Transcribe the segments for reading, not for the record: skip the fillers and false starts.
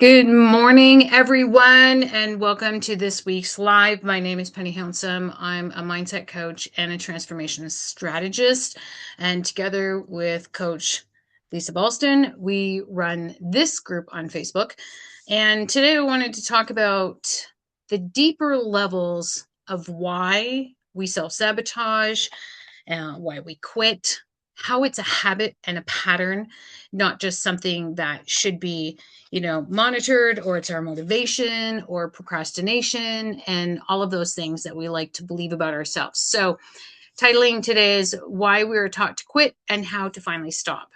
Good morning, everyone, and welcome to this week's live. My name is Penny Hounsome. I'm a mindset coach and a transformation strategist. And together with Coach Lisa Ballston, we run this group on Facebook. And today I wanted to talk about the deeper levels of why we self sabotage, why we quit, how it's a habit and a pattern, not just something that should be, monitored, or it's our motivation or procrastination and all of those things that we like to believe about ourselves. So, titling today is Why We Are Taught to Quit and How to Finally Stop.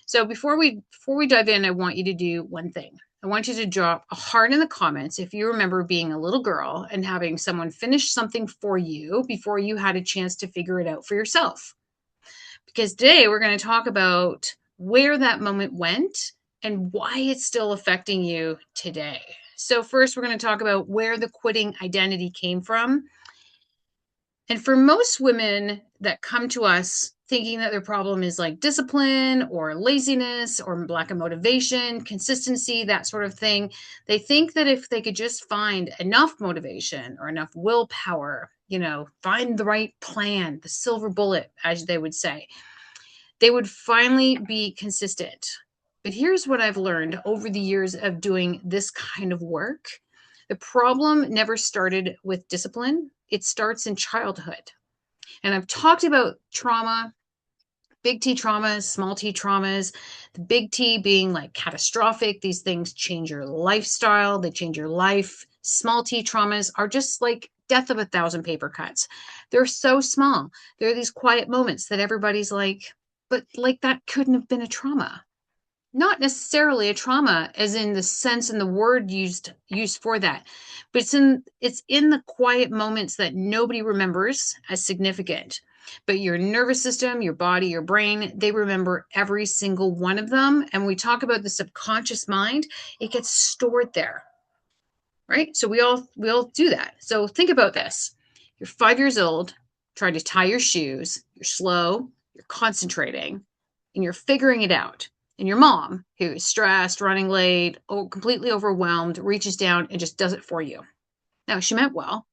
So before we dive in, I want you to do one thing. I want you to drop a heart in the comments if you remember being a little girl and having someone finish something for you before you had a chance to figure it out for yourself. Because today we're going to talk about where that moment went and why it's still affecting you today. So first we're going to talk about where the quitting identity came from. And for most women that come to us thinking that their problem is like discipline or laziness or lack of motivation, consistency, that sort of thing, they think that if they could just find enough motivation or enough willpower, find the right plan, the silver bullet, as they would say, they would finally be consistent. But here's what I've learned over the years of doing this kind of work. The problem never started with discipline. It starts in childhood. And I've talked about trauma, big T traumas, small T traumas, the big T being like catastrophic. These things change your lifestyle, they change your life. Small T traumas are just like death of a thousand paper cuts. They're so small. They're these quiet moments that everybody's like, but like that couldn't have been a trauma. Not necessarily a trauma as in the sense and the word used for that, but it's in the quiet moments that nobody remembers as significant, but your nervous system, your body, your brain, they remember every single one of them. And we talk about the subconscious mind, it gets stored there, right? So we all do that. So think about this. You're 5 years old, trying to tie your shoes, you're slow, you're concentrating, and you're figuring it out. And your mom, who is stressed, running late, completely overwhelmed, reaches down and just does it for you. Now, she meant well.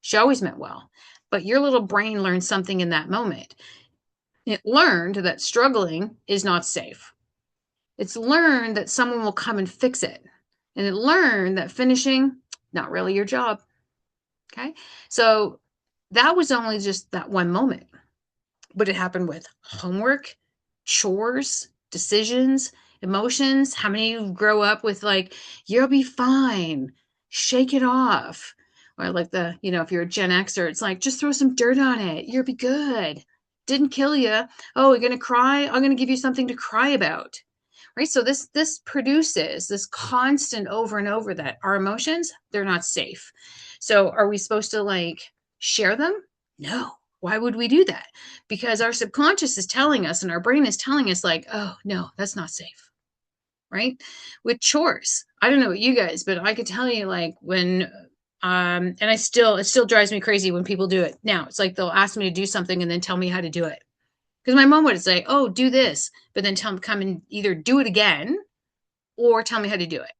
She always meant well. But your little brain learned something in that moment. It learned that struggling is not safe. It's learned that someone will come and fix it. And it learned that finishing, not really your job. Okay. So that was only just that one moment, but it happened with homework, chores, decisions, emotions. How many of you grow up with like, you'll be fine, shake it off? Or like if you're a Gen Xer, it's like, just throw some dirt on it, you'll be good. Didn't kill you. Oh, you're going to cry? I'm going to give you something to cry about. Right? So this produces this constant over and over that our emotions, they're not safe. So are we supposed to like share them? No. Why would we do that? Because our subconscious is telling us and our brain is telling us like, oh no, that's not safe. Right? With chores, I don't know about you guys, but I could tell you like when and it still drives me crazy when people do it. Now it's like they'll ask me to do something and then tell me how to do it. Because my mom would say, oh, do this, but then come and either do it again or tell me how to do it.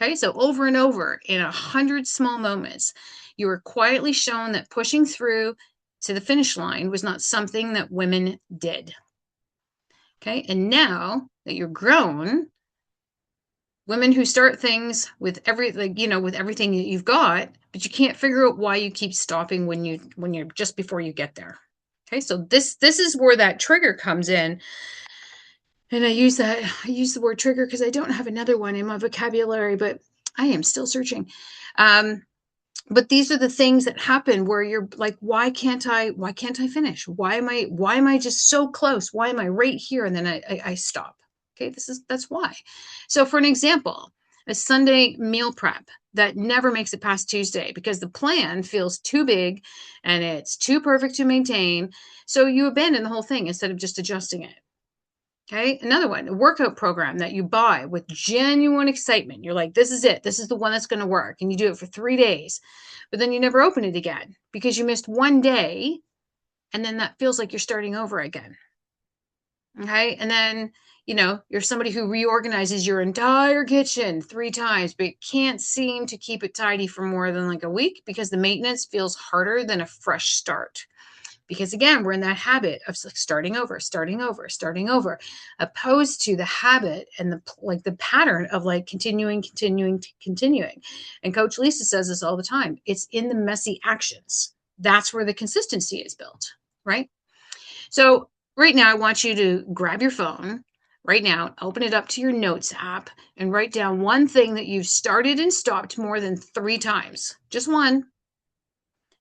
Okay, so over and over in 100 small moments, you were quietly shown that pushing through to the finish line was not something that women did. Okay, and now that you're grown, women who start things with with everything that you've got, but you can't figure out why you keep stopping when you're just before you get there. Okay, so this is where that trigger comes in. And I use the word trigger because I don't have another one in my vocabulary, but I am still searching. Um, but these are the things that happen where you're like, why can't I finish? Why am I just so close? Why am I right here? And then I stop. Okay, that's why. So for an example, a Sunday meal prep that never makes it past Tuesday because the plan feels too big and it's too perfect to maintain. So you abandon the whole thing instead of just adjusting it. Okay, another one, a workout program that you buy with genuine excitement. You're like, this is it. This is the one that's going to work. And you do it for 3 days, but then you never open it again because you missed one day. And then that feels like you're starting over again. Okay. And then, you're somebody who reorganizes your entire kitchen 3 times, but can't seem to keep it tidy for more than like a week because the maintenance feels harder than a fresh start. Because again, we're in that habit of starting over, starting over, starting over, opposed to the habit and the pattern of like continuing, continuing, continuing. And Coach Lisa says this all the time. It's in the messy actions. That's where the consistency is built, right? So right now, I want you to grab your phone right now, open it up to your notes app, and write down one thing that you've started and stopped more than 3 times. Just one.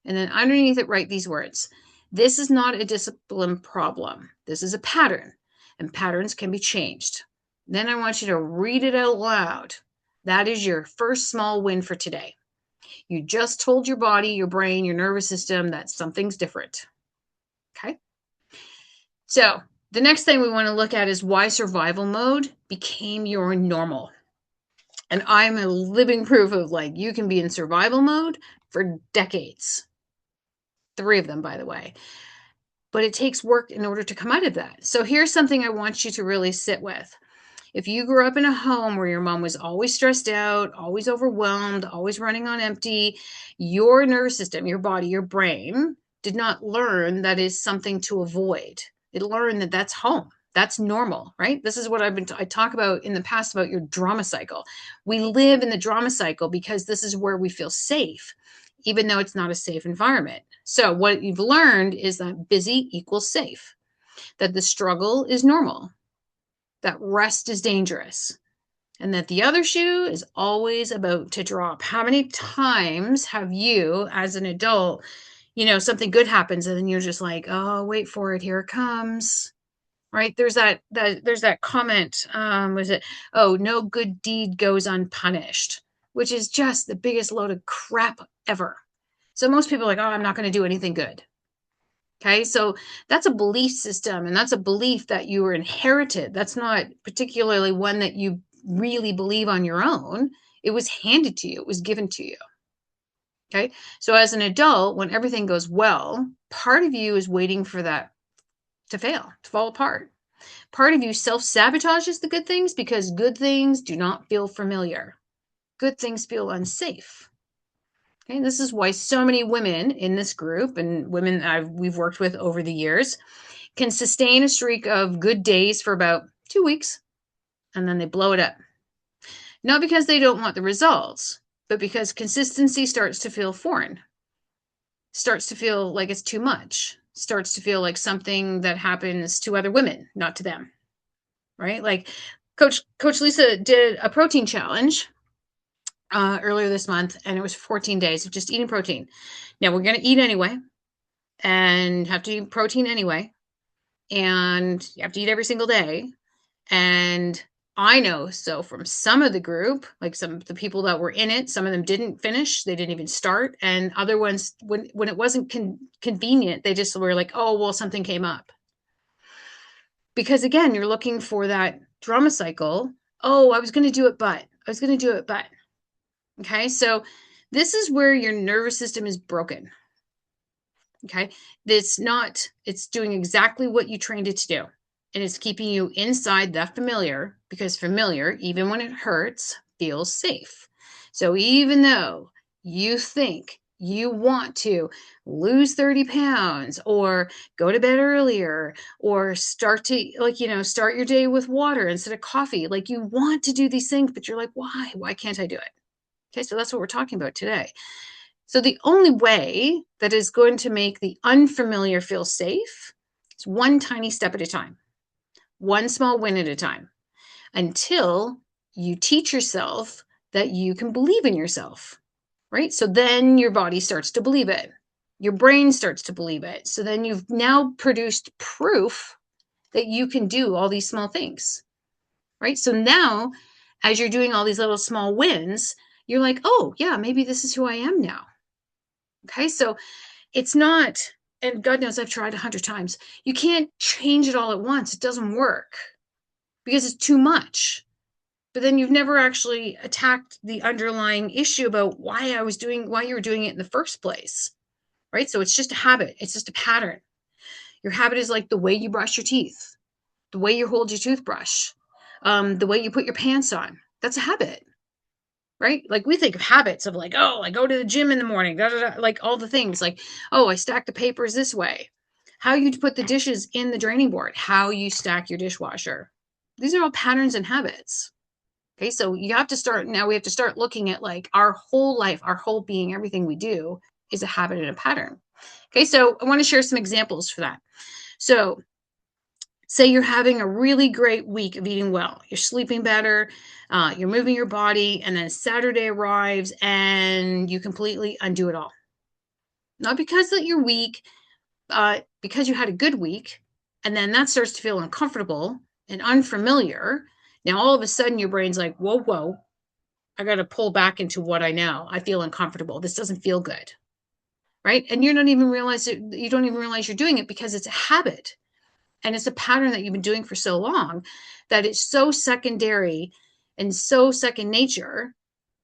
And then underneath it, write these words. This is not a discipline problem. This is a pattern, and patterns can be changed. Then I want you to read it out loud. That is your first small win for today. You just told your body, your brain, your nervous system that something's different. Okay? So the next thing we want to look at is why survival mode became your normal. And I'm a living proof of like you can be in survival mode for decades. 3 of them, by the way. But it takes work in order to come out of that. So here's something I want you to really sit with. If you grew up in a home where your mom was always stressed out, always overwhelmed, always running on empty, your nervous system, your body, your brain did not learn that is something to avoid. It learned that that's home. That's normal, right? This is what I talk about in the past about your drama cycle. We live in the drama cycle because this is where we feel safe, even though it's not a safe environment. So what you've learned is that busy equals safe, that the struggle is normal, that rest is dangerous, and that the other shoe is always about to drop. How many times have you, as an adult, something good happens and then you're just like, oh, wait for it, here it comes, right? There's that comment, was it, oh, no good deed goes unpunished, which is just the biggest load of crap ever. So most people are like, oh, I'm not going to do anything good. Okay, so that's a belief system, and that's a belief that you were inherited. That's not particularly one that you really believe on your own. It was handed to you, it was given to you. Okay, so as an adult, when everything goes well, part of you is waiting for that to fail, to fall apart. Part of you self sabotages the good things because good things do not feel familiar. Good things feel unsafe. Okay, this is why so many women in this group and women we've worked with over the years can sustain a streak of good days for about 2 weeks and then they blow it up. Not because they don't want the results, but because consistency starts to feel foreign, starts to feel like it's too much, starts to feel like something that happens to other women, not to them. Right? Like Coach Lisa did a protein challenge earlier this month, and it was 14 days of just eating protein. Now we're going to eat anyway and have to eat protein anyway. And you have to eat every single day. And I know, so from some of the group, like some of the people that were in it, some of them didn't finish, they didn't even start. And other ones, when it wasn't convenient, they just were like, oh, well, something came up. Because again, you're looking for that drama cycle. Oh, I was going to do it, but I was going to do it, but. Okay, so this is where your nervous system is broken. Okay, it's doing exactly what you trained it to do. And it's keeping you inside that familiar because familiar, even when it hurts, feels safe. So even though you think you want to lose 30 pounds or go to bed earlier or start your day with water instead of coffee, like you want to do these things, but you're like, why? Why can't I do it? Okay, so that's what we're talking about today. So the only way that is going to make the unfamiliar feel safe is one tiny step at a time, one small win at a time, until you teach yourself that you can believe in yourself, right? So then your body starts to believe it. Your brain starts to believe it. So then you've now produced proof that you can do all these small things, right? So now, as you're doing all these little small wins, you're like, oh, yeah, maybe this is who I am now. Okay, so it's not, and God knows I've tried 100 times. You can't change it all at once. It doesn't work because it's too much. But then you've never actually attacked the underlying issue about why you were doing it in the first place. Right? So it's just a habit. It's just a pattern. Your habit is like the way you brush your teeth. the way you hold your toothbrush, the way you put your pants on. That's a habit, right? Like we think of habits of like, oh, I go to the gym in the morning, da, da, da, like all the things like, oh, I stack the papers this way. How you put the dishes in the draining board, how you stack your dishwasher. These are all patterns and habits. Okay, so you have to start now. We have to start looking at like our whole life, our whole being, everything we do is a habit and a pattern. Okay, so I want to share some examples for that. So, say you're having a really great week of eating well, you're sleeping better, you're moving your body, and then Saturday arrives and you completely undo it all. Not because that you're weak, because you had a good week, and then that starts to feel uncomfortable and unfamiliar. Now, all of a sudden, your brain's like, whoa, whoa, I got to pull back into what I know. I feel uncomfortable. This doesn't feel good. Right. And you don't even realize you're doing it because it's a habit and it's a pattern that you've been doing for so long that it's so secondary and so second nature.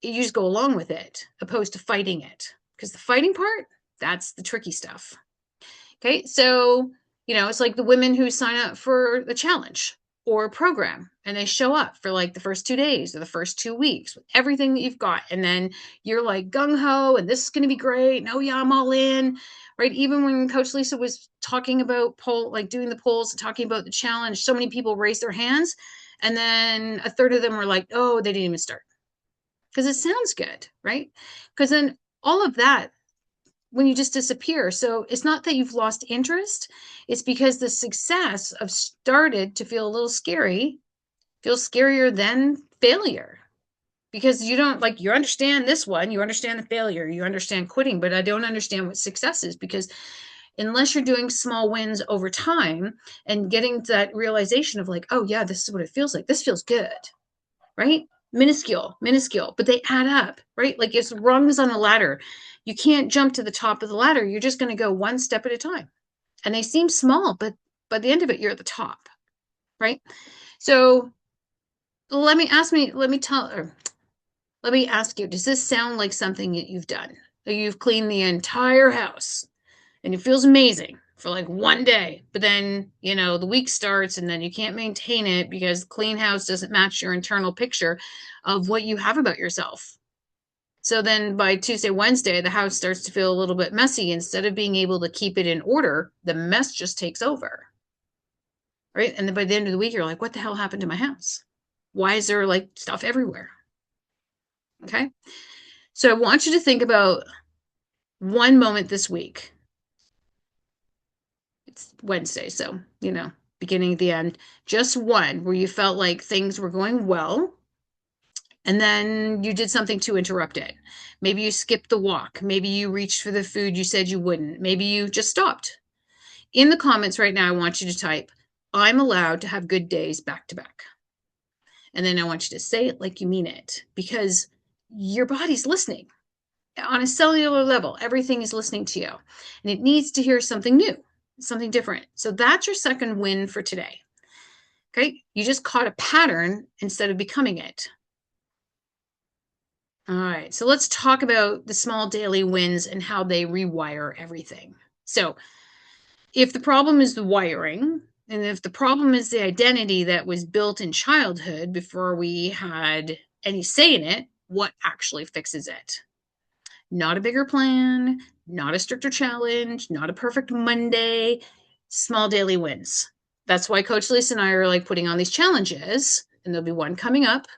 You just go along with it opposed to fighting it, because the fighting part, that's the tricky stuff. Okay. So, it's like the women who sign up for the challenge or a program and they show up for like the first 2 days or the first 2 weeks with everything that you've got. And then you're like gung ho and this is going to be great. And, oh, yeah, I'm all in. Right. Even when Coach Lisa was talking about doing the polls and talking about the challenge, so many people raised their hands. And then a third of them were like, oh, they didn't even start. Because it sounds good. Right. Because then all of that, when you just disappear. So it's not that you've lost interest. It's because the success of started to feel a little scary, feels scarier than failure. Because you don't you understand this one, you understand the failure, you understand quitting, but I don't understand what success is, because unless you're doing small wins over time and getting to that realization of like, oh yeah, this is what it feels like. This feels good, right? Minuscule, but they add up, right? Like it's rungs on a ladder. You can't jump to the top of the ladder. You're just going to go one step at a time. And they seem small, but by the end of it, you're at the top, right? So let me ask you, does this sound like something that you've done? You've cleaned the entire house and it feels amazing for like one day, but then the week starts and then you can't maintain it because clean house doesn't match your internal picture of what you have about yourself. So then by Tuesday, Wednesday, the house starts to feel a little bit messy. Instead of being able to keep it in order, the mess just takes over, right? And then by the end of the week, you're like, what the hell happened to my house? Why is there like stuff everywhere? Okay, so I want you to think about one moment this week. It's Wednesday, so, beginning at the end, just one where you felt like things were going well, and then you did something to interrupt it. Maybe you skipped the walk. Maybe you reached for the food you said you wouldn't. Maybe you just stopped. In the comments right now, I want you to type, I'm allowed to have good days back to back. And then I want you to say it like you mean it, because your body's listening. On a cellular level, everything is listening to you, and it needs to hear something new, something different. So that's your second win for today. Okay. You just caught a pattern instead of becoming it. All right. So let's talk about the small daily wins and how they rewire everything. So if the problem is the wiring, and if the problem is the identity that was built in childhood before we had any say in it, what actually fixes it? Not a bigger plan, not a stricter challenge, not a perfect Monday, small daily wins. That's why Coach Lisa and I are like putting on these challenges, and there'll be one coming up.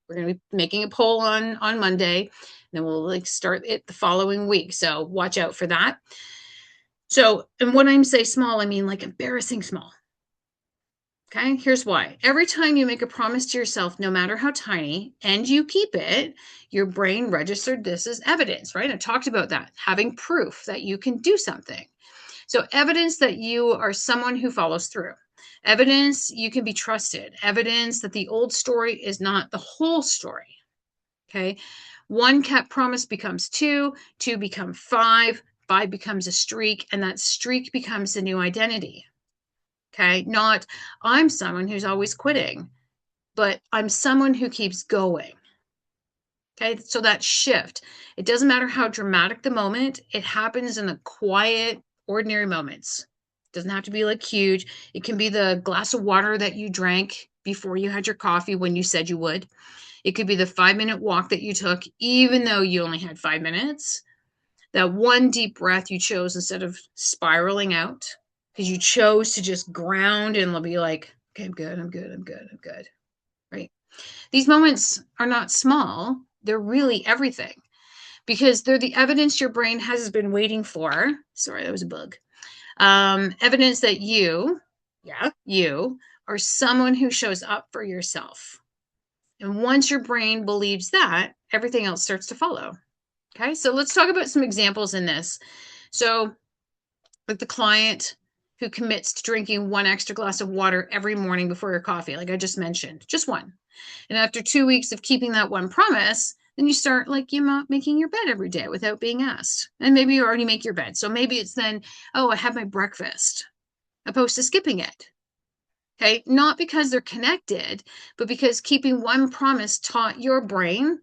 We're going to be making a poll on Monday, and then we'll like start it the following week. So watch out for that. So, and when I say small, I mean like embarrassing small. Okay, here's why. Every time you make a promise to yourself, no matter how tiny, and you keep it, your brain registered this as evidence, right? I talked about that, having proof that you can do something. So evidence that you are someone who follows through. Evidence you can be trusted. Evidence that the old story is not the whole story. Okay, one kept promise becomes two, two become five, five becomes a streak, and that streak becomes the new identity. Okay, not I'm someone who's always quitting, but I'm someone who keeps going. Okay, so that shift, it doesn't matter how dramatic the moment, it happens in the quiet, ordinary moments. Doesn't have to be like huge. It can be the glass of water that you drank before you had your coffee when you said you would. It could be the 5-minute walk that you took, even though you only had 5 minutes. That one deep breath you chose instead of spiraling out, because you chose to just ground and be like, okay, I'm good, I'm good, I'm good, I'm good, right? These moments are not small. They're really everything, because they're the evidence your brain has been waiting for. Sorry, that was a bug. Evidence that you are someone who shows up for yourself. And once your brain believes that, everything else starts to follow. Okay, so let's talk about some examples in this. So, like the client who commits to drinking 1 extra glass of water every morning before your coffee, like I just mentioned, just one. And after 2 weeks of keeping that one promise, then you start making your bed every day without being asked. And maybe you already make your bed. So maybe it's then, oh, I have my breakfast, opposed to skipping it. Okay, not because they're connected, but because keeping one promise taught your brain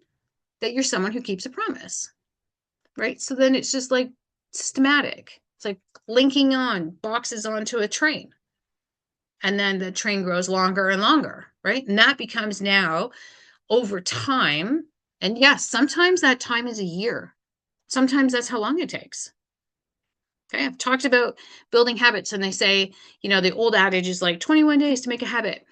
that you're someone who keeps a promise. Right? So then it's just like systematic. It's like linking on boxes onto a train. And then the train grows longer and longer, right? And that becomes now over time. And yes, sometimes that time is a year. Sometimes that's how long it takes. Okay, I've talked about building habits, and they say, the old adage is like 21 days to make a habit.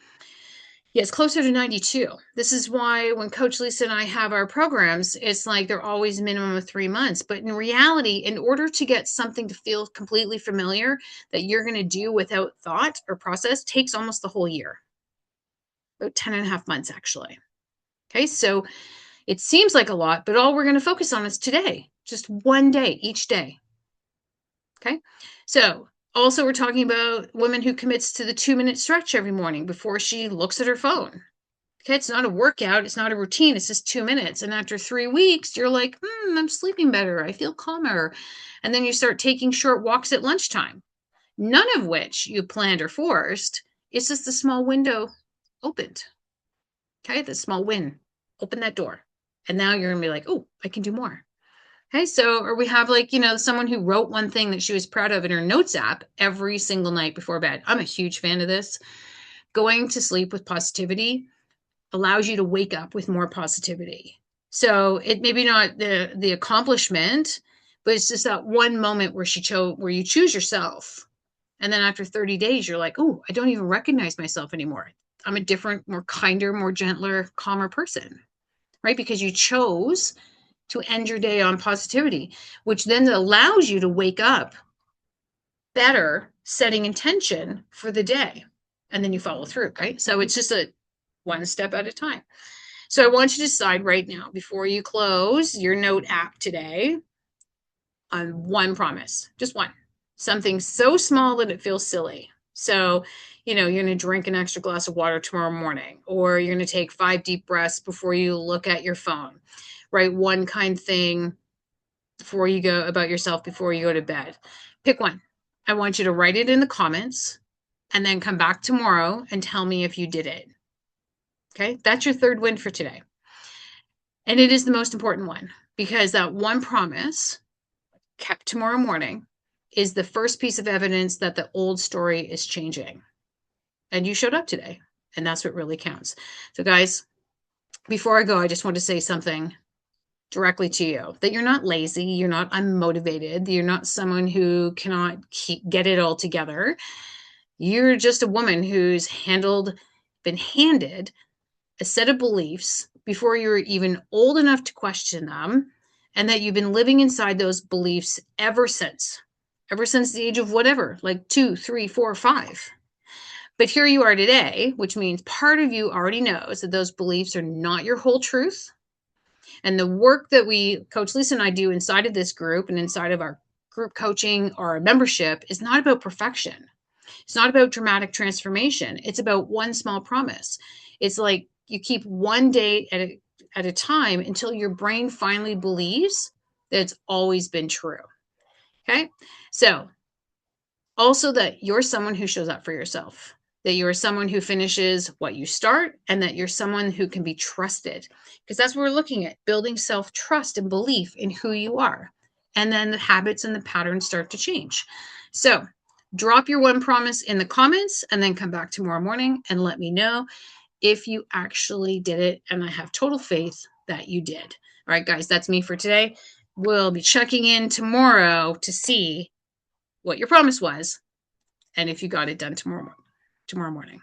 Yeah, it's closer to 92. This is why when Coach Lisa and I have our programs, it's like they're always minimum of 3 months. But in reality, in order to get something to feel completely familiar that you're going to do without thought or process, takes almost the whole year. About 10 and a half months, actually. Okay, so it seems like a lot, but all we're going to focus on is today, just one day, each day. Okay, so also we're talking about women who commits to the 2-minute stretch every morning before she looks at her phone. Okay, it's not a workout, it's not a routine, it's just 2 minutes. And after 3 weeks, you're like, I'm sleeping better, I feel calmer. And then you start taking short walks at lunchtime, none of which you planned or forced. It's just the small window opened. Okay, the small win. Open that door. And now you're gonna be like, oh, I can do more. Okay, so, or we have someone who wrote one thing that she was proud of in her notes app every single night before bed. I'm a huge fan of this. Going to sleep with positivity allows you to wake up with more positivity. So it maybe not the accomplishment, but it's just that one moment where you choose yourself. And then after 30 days, you're like, oh, I don't even recognize myself anymore. I'm a different, more kinder, more gentler, calmer person, right? Because you chose to end your day on positivity, which then allows you to wake up better, setting intention for the day. And then you follow through, right? So it's just a one step at a time. So I want you to decide right now, before you close your note app today, on one promise, just one, something so small that it feels silly. So, you're going to drink an extra glass of water tomorrow morning, or you're going to take 5 deep breaths before you look at your phone, right? One kind thing before you go about yourself before you go to bed. Pick one. I want you to write it in the comments and then come back tomorrow and tell me if you did it. Okay, that's your third win for today. And it is the most important one, because that one promise kept tomorrow morning is the first piece of evidence that the old story is changing. And you showed up today, and that's what really counts. So guys, before I go, I just want to say something directly to you, that you're not lazy, you're not unmotivated, you're not someone who cannot get it all together. You're just a woman who's been handed a set of beliefs before you were even old enough to question them, and that you've been living inside those beliefs ever since the age of whatever, like 2, 3, 4, 5. But here you are today, which means part of you already knows that those beliefs are not your whole truth. And the work that Coach Lisa and I do inside of this group and inside of our group coaching or our membership is not about perfection. It's not about dramatic transformation. It's about one small promise. It's like you keep one day at a time until your brain finally believes that it's always been true. Okay? So, also that you're someone who shows up for yourself, that you're someone who finishes what you start, and that you're someone who can be trusted. Because that's what we're looking at, building self-trust and belief in who you are. And then the habits and the patterns start to change. So, Drop your one promise in the comments and then come back tomorrow morning and let me know if you actually did it. And I have total faith that you did. All right, guys, that's me for today. We'll be checking in tomorrow to see what your promise was and if you got it done tomorrow morning.